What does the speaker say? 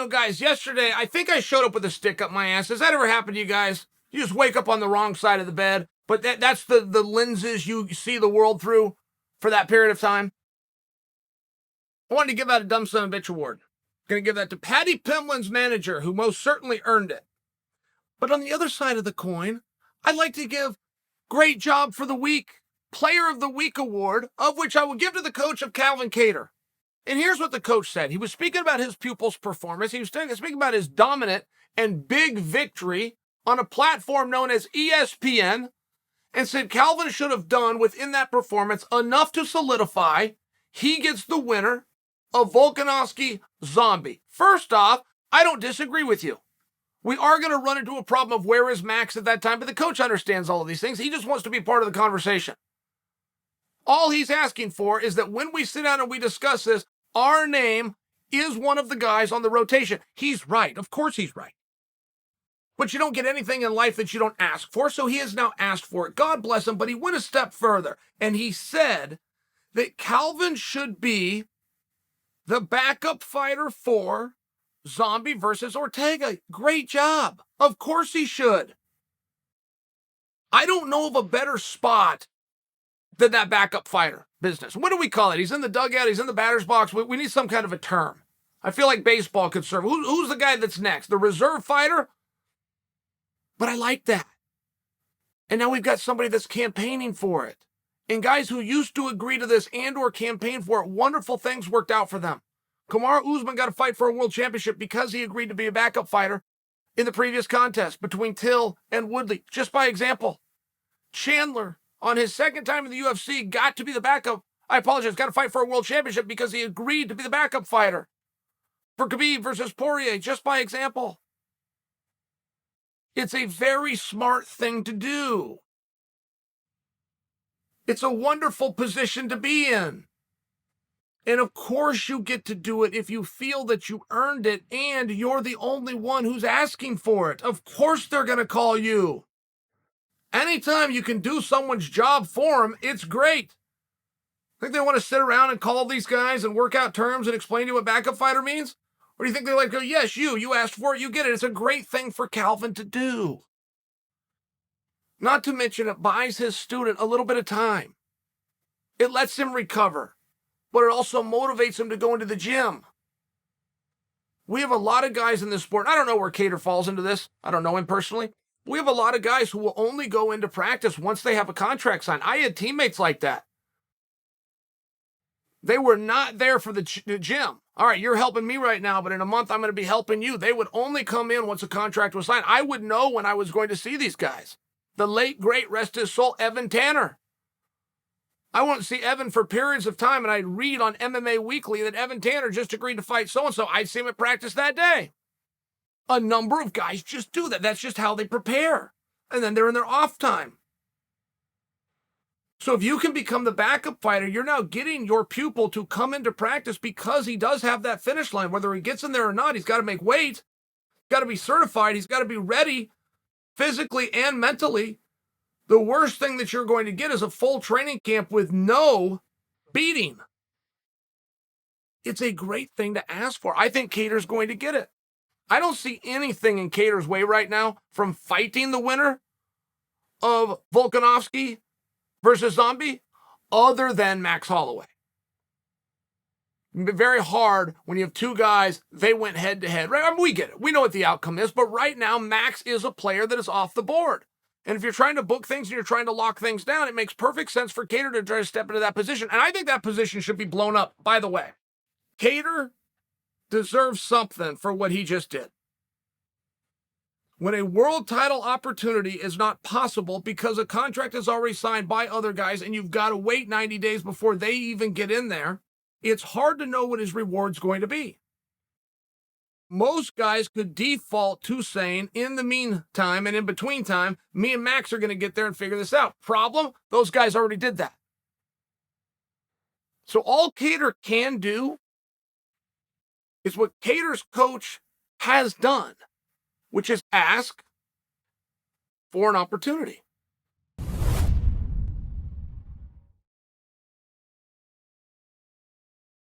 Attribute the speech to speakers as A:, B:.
A: guys, yesterday, I think I showed up with a stick up my ass. Has that ever happened to you guys? You just wake up on the wrong side of the bed, but that's the lenses you see the world through for that period of time. I wanted to give out a Dumb Son of a Bitch award. Going to give that to Patty Pimlin's manager, who most certainly earned it. But on the other side of the coin, I'd like to give Great Job for the Week, Player of the Week award, of which I will give to the coach of Calvin Kattar. And here's what the coach said. He was speaking about his pupil's performance. He was speaking about his dominant and big victory on a platform known as ESPN, and said Calvin should have done within that performance enough to solidify he gets the winner of Volkanovski Zombie. First off, I don't disagree with you. We are going to run into a problem of where is Max at that time, but the coach understands all of these things. He just wants to be part of the conversation. All he's asking for is that when we sit down and we discuss this, our name is one of the guys on the rotation. He's right. Of course he's right. But you don't get anything in life that you don't ask for, so he has now asked for it. God bless him, but he went a step further, and he said that Calvin should be the backup fighter for Zombie versus Ortega. Great job. Of course he should. I don't know of a better spot than that backup fighter business. What do we call it? He's in the dugout. He's in the batter's box. We need some kind of a term. I feel like baseball could serve. Who's the guy that's next? The reserve fighter? But I like that. And now we've got somebody that's campaigning for it. And guys who used to agree to this and or campaign for it, wonderful things worked out for them. Kamaru Usman got to fight for a world championship because he agreed to be a backup fighter in the previous contest between Till and Woodley, just by example. Chandler, on his second time in the UFC, got to be the backup. I apologize, got to fight for a world championship because he agreed to be the backup fighter for Khabib versus Poirier, just by example. It's a very smart thing to do. It's a wonderful position to be in. And of course you get to do it if you feel that you earned it and you're the only one who's asking for it. Of course they're going to call you. Anytime you can do someone's job for them, it's great. Think they want to sit around and call these guys and work out terms and explain to you what backup fighter means? Or do you think they like go, yes, you asked for it, you get it. It's a great thing for Calvin to do. Not to mention it buys his student a little bit of time. It lets him recover, but it also motivates him to go into the gym. We have a lot of guys in this sport. I don't know where Kattar falls into this. I don't know him personally. We have a lot of guys who will only go into practice once they have a contract signed. I had teammates like that. They were not there for the gym. All right, you're helping me right now, but in a month I'm going to be helping you. They would only come in once a contract was signed. I would know when I was going to see these guys. The late, great, rest his soul, Evan Tanner. I wouldn't see Evan for periods of time, and I'd read on MMA Weekly that Evan Tanner just agreed to fight so-and-so. I'd see him at practice that day. A number of guys just do that. That's just how they prepare. And then they're in their off time. So if you can become the backup fighter, you're now getting your pupil to come into practice because he does have that finish line. Whether he gets in there or not, he's got to make weight, got to be certified, he's got to be ready physically and mentally. The worst thing that you're going to get is a full training camp with no beating. It's a great thing to ask for. I think Kattar's going to get it. I don't see anything in Kattar's way right now from fighting the winner of Volkanovski versus Zombie other than Max Holloway. Very hard when you have two guys, they went head to head. Right? I mean, we get it. We know what the outcome is, but right now Max is a player that is off the board. And if you're trying to book things and you're trying to lock things down, it makes perfect sense for Kattar to try to step into that position. And I think that position should be blown up, by the way. Kattar deserves something for what he just did. When a world title opportunity is not possible because a contract is already signed by other guys and you've got to wait 90 days before they even get in there, it's hard to know what his reward's going to be. Most guys could default to saying, in the meantime and in between time, me and Max are going to get there and figure this out. Problem? Those guys already did that. So all Kattar can do is what Kattar's coach has done, which is ask for an opportunity.